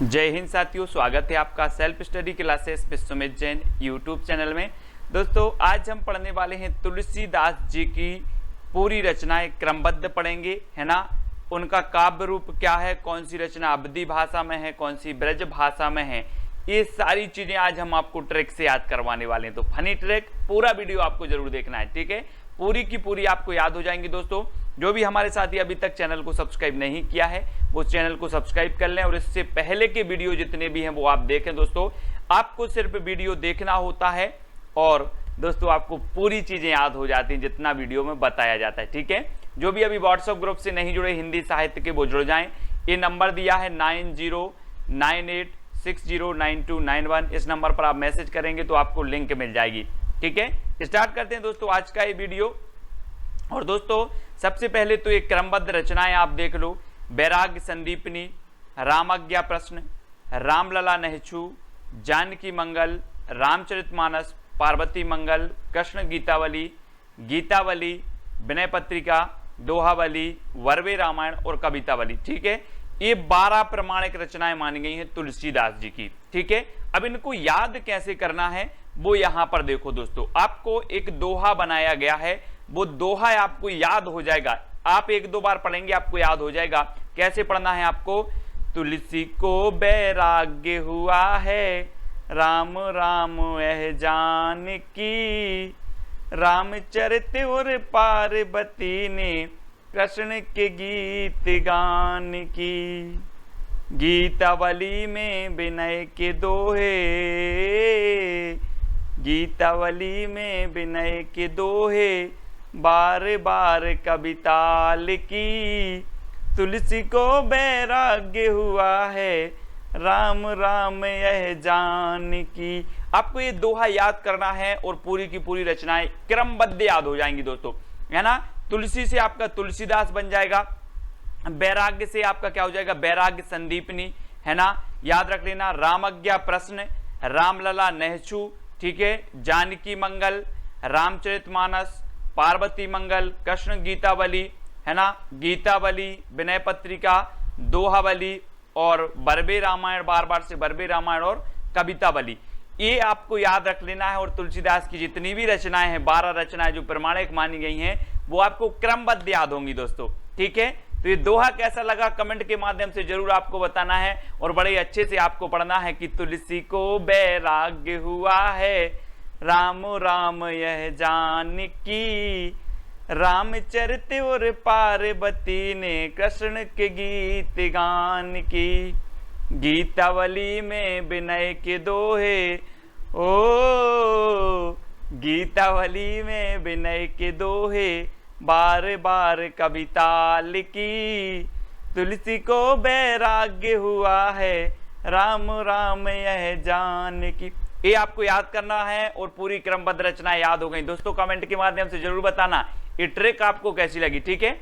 जय हिंद साथियों, स्वागत है आपका self study classes with Sumit Jain YouTube channel में। दोस्तों आज हम पढ़ने वाले हैं तुलसीदास जी की पूरी रचनाएं क्रमबद्ध पढ़ेंगे, है ना। उनका काव्य रूप क्या है, कौन सी रचना अवधी भाषा में है, कौन सी ब्रज भाषा में है, ये सारी चीजें आज हम आपको ट्रिक से याद करवाने वाले हैं। तो फनी ट्रिक, पूरा वीडियो आपको जरूर देखना है, ठीक है। पूरी की पूरी आपको याद हो जाएंगी। दोस्तों जो भी हमारे साथी अभी तक चैनल को सब्सक्राइब नहीं किया है वो चैनल को सब्सक्राइब कर लें और इससे पहले के वीडियो जितने भी हैं वो आप देखें। दोस्तों आपको सिर्फ वीडियो देखना होता है और दोस्तों आपको पूरी चीजें याद हो जाती हैं जितना वीडियो में बताया जाता है, ठीक है। जो भी अभी व्हाट्सएप ग्रुप से नहीं जुड़े हिंदी साहित्य के वो जुड़ जाएं। ये नंबर दिया है 9098609291। इस नंबर पर आप मैसेज करेंगे तो आपको लिंक मिल जाएगी, ठीक है। स्टार्ट करते हैं दोस्तों आज का ये वीडियो। और दोस्तों सबसे पहले तो एक क्रमबद्ध रचनाएं आप देख लो। बैराग्य संदीपनी, रामाज्ञा प्रश्न, रामलला नहछू, जानकी मंगल, रामचरितमानस, पार्वती मंगल, कृष्ण गीतावली, गीतावली, विनय पत्रिका, दोहावली, वर्वे रामायण और कवितावली, ठीक है। ये 12 प्रमाणिक रचनाएं मानी गई हैं तुलसीदास जी की, ठीक है। अब इनको याद कैसे करना है वो यहां पर देखो दोस्तों। आपको एक दोहा बनाया गया है, वो दोहा आपको याद हो जाएगा। आप एक दो बार पढ़ेंगे आपको याद हो जाएगा। कैसे पढ़ना है आपको? तुलसी को बैराग्य हुआ है, राम राम यह जानकी, रामचरित और पार्वती ने कृष्ण के गीत गान की, गीतावली में विनय के दोहे, गीतावली में विनय के दोहे, बार बार कविता लिखी, तुलसी को बैराग्य हुआ है, राम राम यह जानकी। आपको ये दोहा याद करना है और पूरी की पूरी रचनाएं क्रमबद्ध याद हो जाएंगी दोस्तों, है ना। तुलसी से आपका तुलसीदास बन जाएगा, बैराग्य से आपका क्या हो जाएगा, बैराग्य संदीपनी, है ना, याद रख लेना। रामाज्ञा प्रश्न, रामलला नहछू, ठीक है, जानकी मंगल, रामचरितमानस, पार्वती मंगल, कृष्ण गीतावली, है ना, गीतावली, विनय पत्रिका, दोहावली और वर्वे रामायण, बार बार से वर्वे रामायण और कवितावली, ये आपको याद रख लेना है। और तुलसीदास की जितनी भी रचनाएं हैं, 12 रचनाएं जो प्रमाणिक मानी गई हैं, वो आपको क्रमबद्ध याद होंगी दोस्तों, ठीक है। तो ये दोहा कैसा लगा कमेंट के माध्यम से जरूर आपको बताना है और बड़े अच्छे से आपको पढ़ना है कि तुलसी को बैराग्य हुआ है, राम राम यह जानकी, रामचरित और पार्वती ने कृष्ण के गीत गान की, गीतावली में विनय के दोहे, ओ गीतावली में विनय के दोहे, बार बार कविता लिखी, तुलसी को बैराग्य हुआ है, राम राम यह जानकी। ये आपको याद करना है और पूरी क्रमबद्ध रचना याद हो गई। दोस्तों कमेंट के माध्यम से जरूर बताना ये ट्रिक आपको कैसी लगी, ठीक है।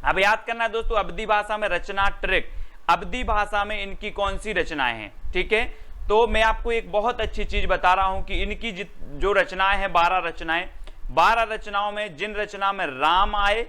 अब याद करना है दोस्तों अवधी भाषा में रचना ट्रिक, अवधी भाषा में इनकी कौन सी रचनाएं हैं, ठीक है। तो मैं आपको एक बहुत अच्छी चीज बता रहा हूं कि इनकी जो रचनाएं हैं 12 रचनाएं, 12 रचनाओं में जिन रचना में राम आए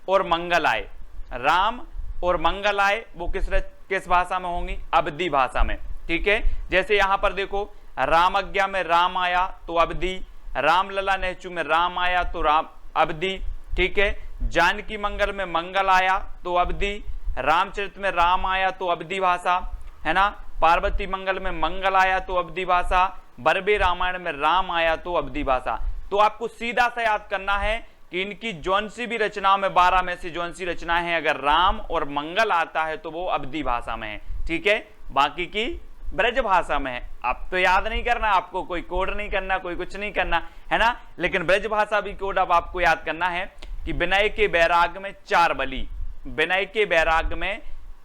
और मंगल आए, राम और मंगल आए, वो किस भाषा में होंगी, अवधी भाषा में, ठीक है। जैसे यहां पर देखो, रामाज्ञा में राम आया तो अवधी, रामलला नहछू में राम आया तो राम अवधी, ठीक है। जानकी मंगल में मंगल आया तो अवधी, रामचरित में राम आया तो अवधी भाषा, है ना, पार्वती मंगल में मंगल आया तो अवधी भाषा, वर्वे रामायण में राम आया तो अवधी भाषा। तो आपको सीधा सा याद करना है कि इनकी जौन सी भी रचनाओं में 12 में से जौन सी रचनाएं हैं, अगर राम और मंगल आता है तो वो अवधी भाषा में है, ठीक है। बाकी की ब्रज भाषा में है। आप तो याद नहीं करना, आपको कोई कोड नहीं करना, कोई कुछ नहीं करना, है ना। लेकिन ब्रज भाषा भी कोड अब आपको याद करना है कि विनय के बैराग में 4 बली, विनय के बैराग में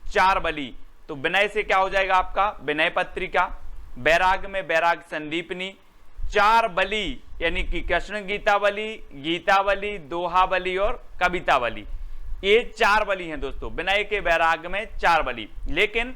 4 बली। तो विनय से क्या हो जाएगा आपका विनय पत्रिका, बैराग में बैराग संदीपनी, 4 बली यानी कि कृष्ण गीतावली, गीतावली, दोहावली और कवितावली, ये 4 बली हैं दोस्तों। विनय के बैराग में 4 बली। लेकिन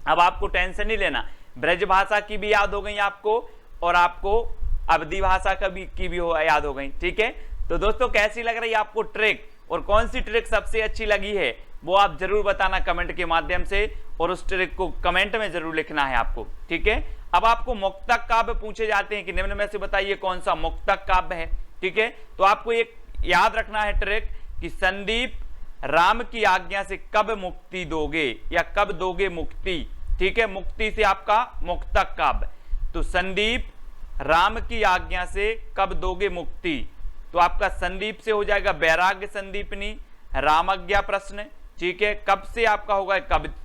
अब आपको टेंशन नहीं लेना, ब्रज भाषा की भी याद हो गई आपको और आपको अवधी भाषा की भी याद हो गई, ठीक है। तो दोस्तों कैसी लग रही है आपको ट्रिक और कौन सी ट्रिक सबसे अच्छी लगी है वो आप जरूर बताना कमेंट के माध्यम से, और उस ट्रिक को कमेंट में जरूर लिखना है आपको, ठीक है। अब आपको मुक्तक काव्य पूछे जाते हैं कि निम्न में से बताइए कौन सा मुक्तक काव्य है, ठीक है। तो आपको एक याद रखना है ट्रिक कि संदीप राम की आज्ञा से कब मुक्ति दोगे या कब दोगे मुक्ति, ठीक है। मुक्ति से आपका मुक्तक काव्य, तो संदीप राम की आज्ञा से कब दोगे मुक्ति, तो आपका संदीप से हो जाएगा वैराग्य संदीपनी, रामज्ञा प्रश्न, ठीक है। कब से आपका होगा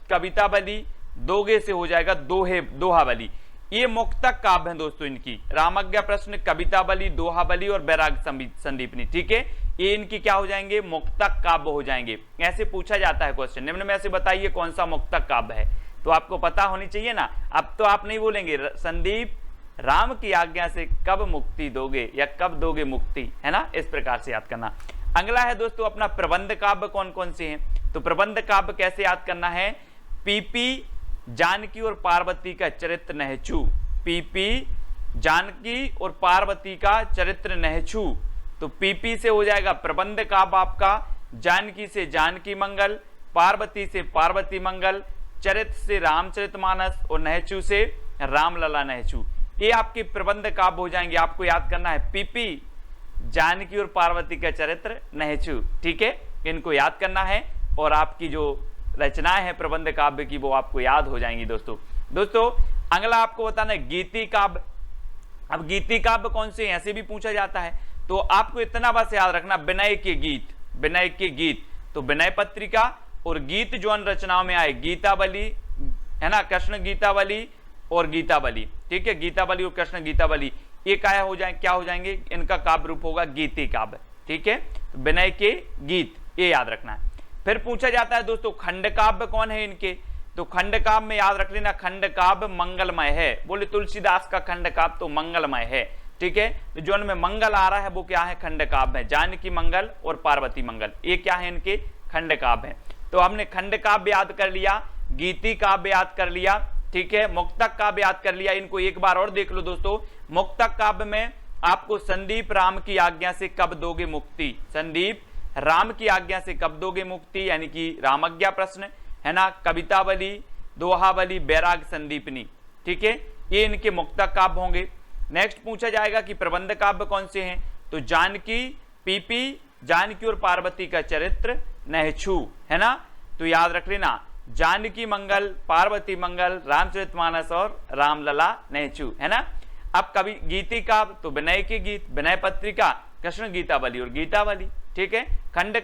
कविता बली, दोगे से हो जाएगा दोहा बली। ये मुक्तक काव्य है दोस्तों इनकी, रामज्ञा प्रश्न, कविता बली, दोहा बली और वैराग्य संदीपनी, ठीक है। ये इनकी क्या हो जाएंगे, मुक्तक काव्य हो जाएंगे। ऐसे पूछा जाता है क्वेश्चन, निम्न में से बताइए कौन सा मुक्तक काव्य है, तो आपको पता होनी चाहिए ना। अब तो आप नहीं बोलेंगे संदीप राम की आज्ञा से कब मुक्ति दोगे या कब दोगे मुक्ति, है ना, इस प्रकार से याद करना। अगला है दोस्तों अपना प्रबंध काव्य कौन कौन से हैं, तो प्रबंध काव्य कैसे याद करना है, पीपी जानकी और पार्वती का चरित्र नहचू, पीपी जानकी और पार्वती का चरित्र नहचू, तो पीपी से हो जाएगा प्रबंध काव्य आपका, जानकी से जानकी मंगल, पार्वती से पार्वती मंगल, चरित्र से रामचरितमानस और नहचू से रामलला नहचू। ये आपके प्रबंध काव्य हो जाएंगे। आपको याद करना है पीपी जानकी और पार्वती का चरित्र नहचू, ठीक है, इनको याद करना है और आपकी जो रचनाएं हैं प्रबंध काव्य की वो आपको याद हो जाएंगी दोस्तों। अगला आपको बताना है गीति काव्य। अब गीति काव्य कौन से, ऐसे भी पूछा जाता है, तो आपको इतना बस याद रखना विनय के गीत, विनय के गीत, तो विनय पत्रिका और गीत जो अन्य रचनाओं में आए, गीतावली है ना, कृष्ण गीतावली और गीतावली, ठीक है, गीतावली और कृष्ण गीतावली, ये क्या हो जाएंगे, इनका काव्य रूप होगा गीति काव्य, ठीक है। तो विनय के गीत ये याद रखना है। फिर पूछा जाता है दोस्तों खंड काव्य कौन है इनके, तो खंड काव्य में याद रख लेना खंड काव्य मंगलमय है। बोले तुलसीदास का खंड काव्य तो मंगलमय है, ठीक है। तो जो उनमें मंगल आ रहा है वो क्या है, खंड काव्य है, जानकी मंगल और पार्वती मंगल, ये क्या है इनके खंड काव्य है। तो हमने खंड काव्य याद कर लिया, गीति काव्य याद कर लिया, ठीक है, मुक्तक काव्य याद कर लिया। इनको एक बार और देख लो दोस्तों। मुक्तक काव्य में आपको संदीप राम की आज्ञा से कब दोगे मुक्ति, संदीप राम की आज्ञा से कब दोगे मुक्ति, यानी कि रामज्ञा प्रश्न है ना, कवितावली, दोहावली, वैराग संदीपनी, ठीक है, ये इनके मुक्तक काव्य होंगे। नेक्स्ट पूछा जाएगा कि प्रबंध काव्य कौन से हैं, तो जानकी, पीपी जानकी और पार्वती का चरित्र नहचू, है ना, तो याद रख लेना जानकी मंगल, पार्वती मंगल, रामचरितमानस और रामलला नहचू, है ना। अब कवि गीति काव्य तो विनय के गीत, विनय पत्रिका, कृष्ण गीतावली और गीतावली, ठीक है। खंड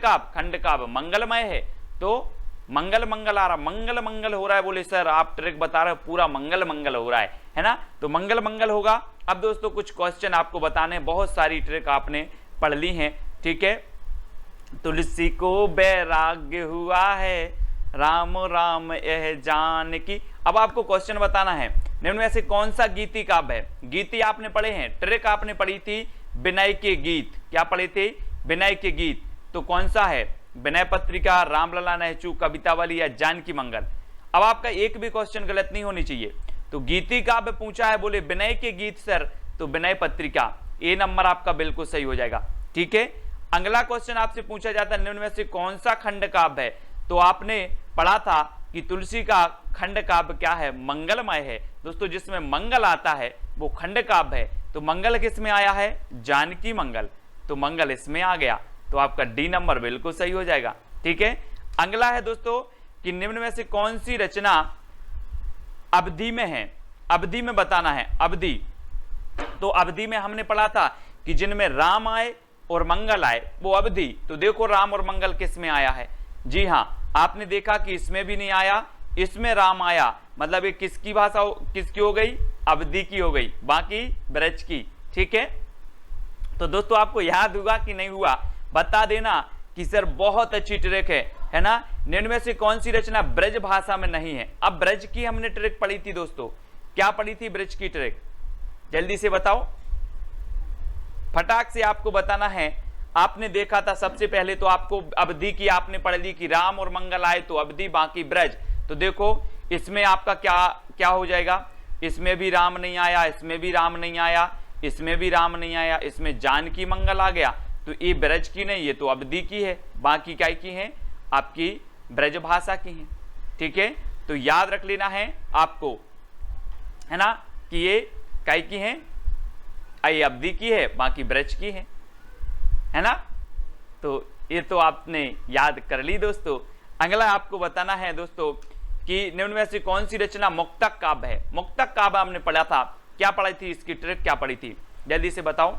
काव्य मंगलमय है, तो मंगल आ रहा, मंगल हो रहा है, बोले सर आप ट्रिक बता रहे हो पूरा मंगल हो रहा है ना, तो मंगल होगा। अब दोस्तों कुछ क्वेश्चन आपको बताने, बहुत सारी ट्रिक आपने पढ़ ली हैं, ठीक है। तुलसी को वैराग्य हुआ है, राम राम यह जानकी। अब आपको क्वेश्चन बताना है निम्न में से कौन सा गीति काव्य है। गीति आपने पढ़े हैं, ट्रिक आपने पढ़ी थी विनय के गीत, क्या पढ़े थे, विनय के गीत, तो कौन सा है, विनय पत्रिका, रामलला नहचू, कवितावली या जानकी मंगल। अब आपका एक भी क्वेश्चन गलत नहीं होनी चाहिए। तो गीति काव्य पूछा है, बोले विनय के गीत सर, तो विनय पत्रिका, ए नंबर आपका बिल्कुल सही हो जाएगा, ठीक है। अगला क्वेश्चन आपसे पूछा जाता है निम्न में से कौन सा खंड काव्य है, तो आपने पढ़ा था कि तुलसी का खंड काव्य क्या है, मंगलमय है। दोस्तों जिसमें मंगल आता है वो खंड काव्य है, तो मंगल किस में आया है, जानकी मंगल, तो मंगल इसमें आ गया, तो आपका डी नंबर बिल्कुल सही हो जाएगा, ठीक है। अगला है दोस्तों कि निम्न में से कौन सी रचना अवधि में है, अवधि में बताना है, अवधि। तो अवधि में हमने पढ़ा था कि जिनमें राम आए और मंगल आए वो अवधि, तो देखो राम और मंगल किस में आया है, जी हाँ, आपने देखा कि इसमें भी नहीं आया, इसमें राम आया, मतलब ये किसकी भाषा किसकी हो गई, अवधि की हो गई, बाकी ब्रज की, ठीक है। तो दोस्तों आपको याद हुआ कि नहीं हुआ, बता देना कि सर बहुत अच्छी ट्रिक है ना। निम्न में से कौन सी रचना ब्रज भाषा में नहीं है। अब ब्रज की हमने ट्रिक पढ़ी थी दोस्तों, क्या पढ़ी थी ब्रज की ट्रिक, जल्दी से बताओ, फटाक से आपको बताना है। आपने देखा था सबसे पहले तो आपको अवधि की आपने पढ़ ली कि राम और मंगल आए तो अवधि, बाकी ब्रज। तो देखो इसमें आपका क्या हो जाएगा, इसमें भी राम नहीं आया, इसमें भी राम नहीं आया, इसमें भी राम नहीं आया, इसमें जानकी मंगल आ गया, तो ये ब्रज की नहीं, ये तो अवधि की है, बाकी क्या की है, आपकी ब्रजभाषा की हैं, ठीक है। तो याद रख लेना है आपको, है ना, कि ये काय की हैं, आई अवधि की है, बाकी ब्रज की है ना। तो ये तो आपने याद कर ली दोस्तों। अगला आपको बताना है दोस्तों कि निम्न में से कौन सी रचना मुक्तक काव्य है। मुक्तक काव्य हमने पढ़ा था, क्या पढ़ी थी, इसकी ट्रिक क्या पढ़ी थी, जल्दी से बताओ।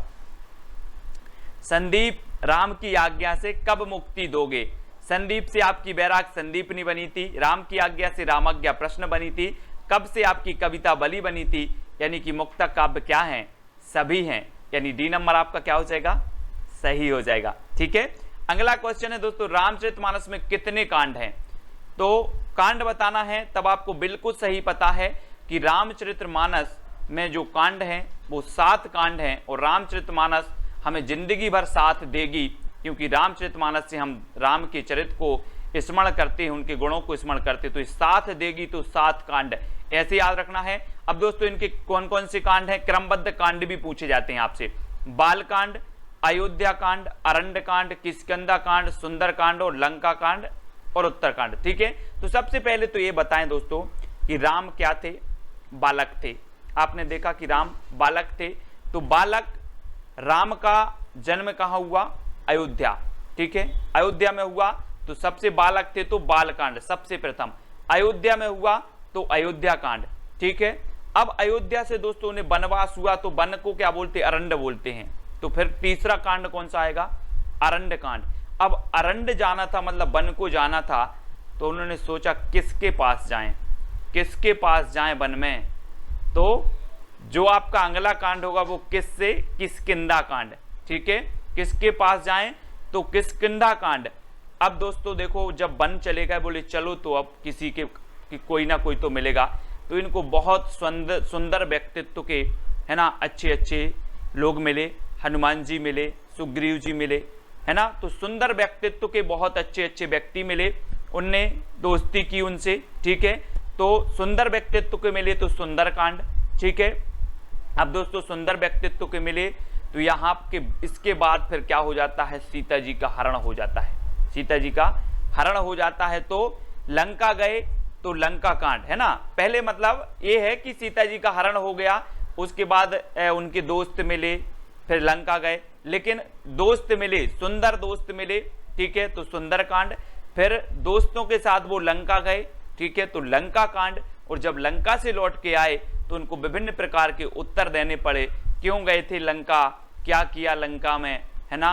संदीप राम की आज्ञा से कब मुक्ति दोगे। संदीप से आपकी बैराग संदीपनी बनी थी, राम की आज्ञा से रामाज्ञा प्रश्न बनी थी, कब से आपकी कविता बलि बनी थी। यानी कि मुक्तक काव्य क्या है, सभी हैं, यानी डी नंबर आपका क्या हो जाएगा, सही हो जाएगा, ठीक है। अगला क्वेश्चन है दोस्तों, रामचरितमानस में कितने कांड हैं। तो कांड बताना है, तब आपको बिल्कुल सही पता है कि रामचरितमानस में जो कांड हैं वो 7 कांड हैं, और रामचरितमानस हमें जिंदगी भर साथ देगी, क्योंकि रामचरितमानस से हम राम के चरित्र को स्मरण करते हैं, उनके गुणों को स्मरण करते, तो साथ देगी, तो 7 कांड ऐसे याद रखना है। अब दोस्तों इनके कौन कौन से कांड हैं, क्रमबद्ध कांड भी पूछे जाते हैं आपसे, बाल कांड, अयोध्या कांड, अरण्य कांड, किष्किंधा कांड, सुंदर कांड और लंका कांड और उत्तर कांड, ठीक है। तो सबसे पहले तो ये बताएं दोस्तों कि राम क्या थे, बालक थे। आपने देखा कि राम बालक थे, तो बालक राम का जन्म कहाँ हुआ, अयोध्या, ठीक है, अयोध्या में हुआ, तो सबसे बालक थे तो बाल कांड सबसे प्रथम अयोध्या में हुआ, तो अयोध्या कांड, ठीक है। अब अयोध्या से दोस्तों ने वनवास हुआ, तो वन को क्या बोलते हैं, अरण्य बोलते हैं, तो फिर तीसरा कांड कौन सा आएगा, अरण्य कांड। अब अरण्य जाना था, मतलब वन को जाना था, तो उन्होंने सोचा किसके पास जाएं, किसके पास जाएं वन में, तो जो आपका अगला कांड होगा वो किससे, किष्किंधा कांड, ठीक है, किसके पास जाएं, तो किष्किंधा कांड। अब दोस्तों देखो, जब वन चले गए, बोले चलो तो अब किसी के कोई ना कोई तो मिलेगा, तो इनको बहुत सुंदर व्यक्तित्व के, है ना, अच्छे अच्छे लोग मिले, हनुमान जी मिले, सुग्रीव जी मिले, है ना, तो सुंदर व्यक्तित्व के बहुत अच्छे अच्छे व्यक्ति मिले, उनने दोस्ती की उनसे, ठीक है। तो सुंदर व्यक्तित्व के मिले तो सुंदर कांड, ठीक है। अब दोस्तों सुंदर व्यक्तित्व के मिले, तो यहाँ के इसके बाद फिर क्या हो जाता है, सीता जी का हरण हो जाता है, सीता जी का हरण हो जाता है, तो लंका गए, तो लंका कांड, है ना। पहले मतलब ये है कि सीता जी का हरण हो गया, उसके बाद उनके दोस्त मिले, फिर लंका गए, लेकिन दोस्त मिले, सुंदर दोस्त मिले, ठीक है, तो सुंदर कांड। फिर दोस्तों के साथ वो लंका गए, ठीक है, तो लंका कांड। और जब लंका से लौट के आए तो उनको विभिन्न प्रकार के उत्तर देने पड़े, क्यों गए थे लंका, क्या किया लंका में, है ना,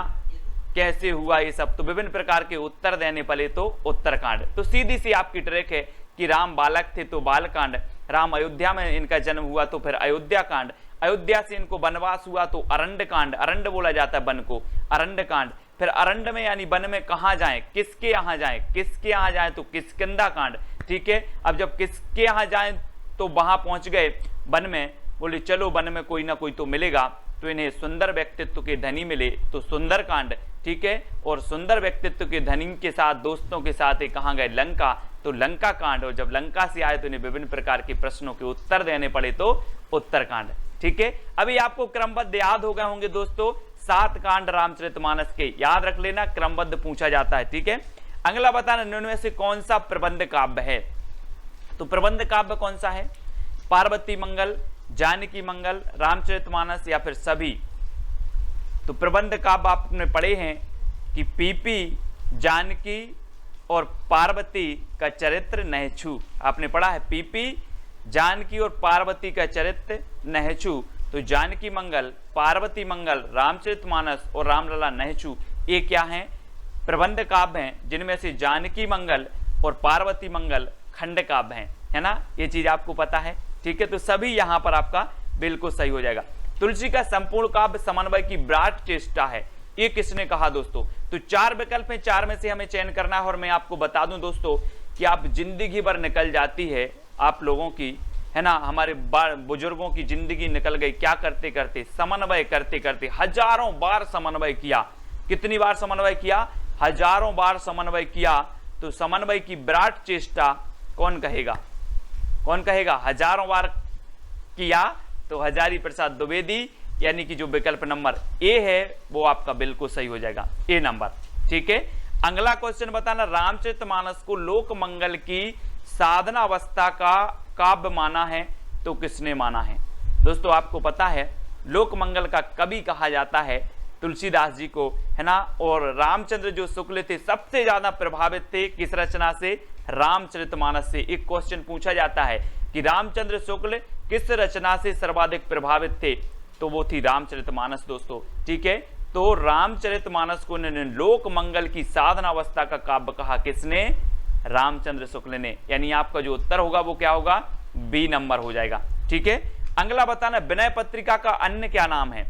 कैसे हुआ ये सब, तो विभिन्न प्रकार के उत्तर देने पड़े, तो उत्तरकांड। तो सीधी सी आपकी ट्रैक है कि राम बालक थे तो बाल कांड, राम अयोध्या में इनका जन्म हुआ तो फिर अयोध्या कांड, अयोध्या से इनको वनवास हुआ तो अरण्य कांड, अरण्य बोला जाता है वन को, अरण्य कांड। फिर अरण्य में यानी वन में कहाँ जाएं, किसके यहाँ जाएं, किसके यहाँ जाएं, तो किष्किंधा कांड, ठीक है। अब जब किसके यहाँ जाएं तो वहां पहुंच गए वन में, बोले चलो वन में कोई ना कोई तो मिलेगा, तो इन्हें सुंदर व्यक्तित्व के धनी मिले, तो सुंदर कांड, ठीक है। और सुंदर व्यक्तित्व के धनी के साथ, दोस्तों के साथ ये कहाँ गए, लंका, तो लंका कांड। और जब लंका से आए तो इन्हें विभिन्न प्रकार के प्रश्नों के उत्तर देने पड़े, तो उत्तरकांड, ठीक है। अभी आपको क्रमबद्ध याद हो गए होंगे दोस्तों, 7 कांड रामचरितमानस के, याद रख लेना, क्रमबद्ध पूछा जाता है, ठीक है। अगला बताना, निम्न में से कौन सा प्रबंध काव्य है। तो प्रबंध काव्य कौन सा है, पार्वती मंगल, जानकी मंगल, रामचरितमानस या फिर सभी। तो प्रबंध काव्य आपने पढ़े हैं कि पीपी, जानकी और पार्वती का चरित्र नहछू, आपने पढ़ा है, पीपी, जानकी और पार्वती का चरित्र नहछू। तो जानकी मंगल, पार्वती मंगल, रामचरितमानस और रामलला नहछू, ये क्या हैं, प्रबंध काव्य हैं, जिनमें से जानकी मंगल और पार्वती मंगल खंड काव्य हैं, है ना, ये चीज आपको पता है, ठीक है। तो सभी यहां पर आपका बिल्कुल सही हो जाएगा। तुलसी का संपूर्ण काव्य समन्वय की विराट चेष्टा है, ये किसने कहा दोस्तों। तो 4 विकल्प हैं, 4 में से हमें चयन करना है। और मैं आपको बता दूं दोस्तों कि आप जिंदगी भर निकल जाती है आप लोगों की, है ना, हमारे बुजुर्गों की जिंदगी निकल गई, क्या करते करते, समन्वय करते करते, हजारों बार समन्वय किया। कितनी बार समन्वय किया, हजारों बार समन्वय किया। तो समन्वय की विराट चेष्टा कौन कहेगा, कौन कहेगा, हजारों बार किया, तो हजारी प्रसाद द्विवेदी, यानी कि जो विकल्प नंबर ए है वो आपका बिल्कुल सही हो जाएगा, ए नंबर, ठीक है। अगला क्वेश्चन बताना, रामचरितमानस को लोक मंगल की साधना अवस्था का काव्य माना है तो किसने माना है? दोस्तों आपको पता है लोक मंगल का कवि कहा जाता है तुलसीदास जी को, है ना। और रामचंद्र जो शुक्ल थे सबसे ज्यादा प्रभावित थे किस रचना से? रामचरितमानस से। एक क्वेश्चन पूछा जाता है कि रामचंद्र शुक्ल किस रचना से सर्वाधिक प्रभावित थे, तो वो थी रामचरितमानस दोस्तों, ठीक है। तो रामचरितमानस को लोक मंगल की साधना अवस्था का काव्य कहा किसने? रामचंद्र शुक्ल ने। यानी आपका जो उत्तर होगा वो क्या होगा? बी नंबर हो जाएगा, ठीक है। अगला बताना, विनय पत्रिका का अन्य क्या नाम है?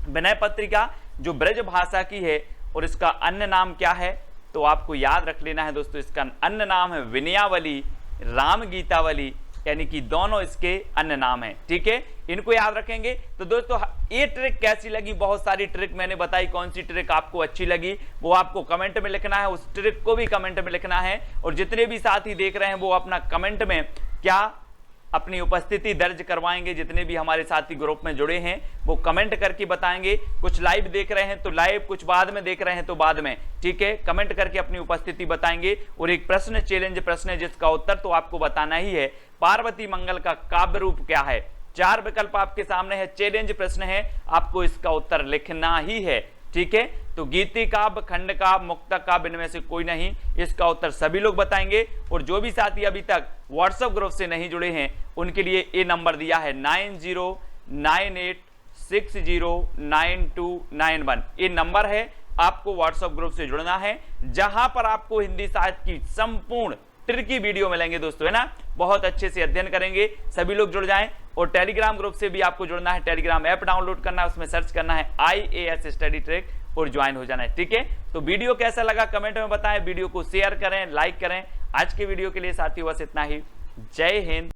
विनय पत्रिका जो ब्रज भाषा की है और इसका अन्य नाम क्या है? तो आपको याद रख लेना है दोस्तों, इसका अन्य नाम है विनयावली, राम गीतावली, यानी कि दोनों इसके अन्य नाम हैं, ठीक है। इनको याद रखेंगे। तो दोस्तों ये ट्रिक कैसी लगी? बहुत सारी ट्रिक मैंने बताई, कौन सी ट्रिक आपको अच्छी लगी वो आपको कमेंट में लिखना है, उस ट्रिक को भी कमेंट में लिखना है। और जितने भी साथी देख रहे हैं वो अपना कमेंट में क्या अपनी उपस्थिति दर्ज करवाएंगे, जितने भी हमारे साथी ग्रुप में जुड़े हैं वो कमेंट करके बताएंगे। कुछ लाइव देख रहे हैं तो लाइव, कुछ बाद में देख रहे हैं तो बाद में, ठीक है। कमेंट करके अपनी उपस्थिति बताएंगे। और एक प्रश्न, चैलेंज प्रश्न है जिसका उत्तर तो आपको बताना ही है। पार्वती मंगल का काव्य रूप क्या है? 4 विकल्प आपके सामने है, चैलेंज प्रश्न है, आपको इसका उत्तर लिखना ही है, ठीक है। तो गीति काव्य, खंड काव्य, मुक्तक काव्य, इनमें से कोई नहीं, इसका उत्तर सभी लोग बताएंगे। और जो भी साथी अभी तक व्हाट्सएप ग्रुप से नहीं जुड़े हैं उनके लिए ये नंबर दिया है 9098609291, ये नंबर है। आपको व्हाट्सएप ग्रुप से जुड़ना है जहां पर आपको हिंदी साहित्य की संपूर्ण ट्रिकी वीडियो मिलेंगे दोस्तों, है ना। बहुत अच्छे से अध्ययन करेंगे, सभी लोग जुड़ जाएं। और टेलीग्राम ग्रुप से भी आपको जुड़ना है, टेलीग्राम ऐप डाउनलोड करना है, उसमें सर्च करना है IAS स्टडी ट्रिक और ज्वाइन हो जाना है, ठीक है। तो वीडियो कैसा लगा कमेंट में बताएं, वीडियो को शेयर करें, लाइक करें। आज के वीडियो के लिए साथियों बस इतना ही। जय हिंद।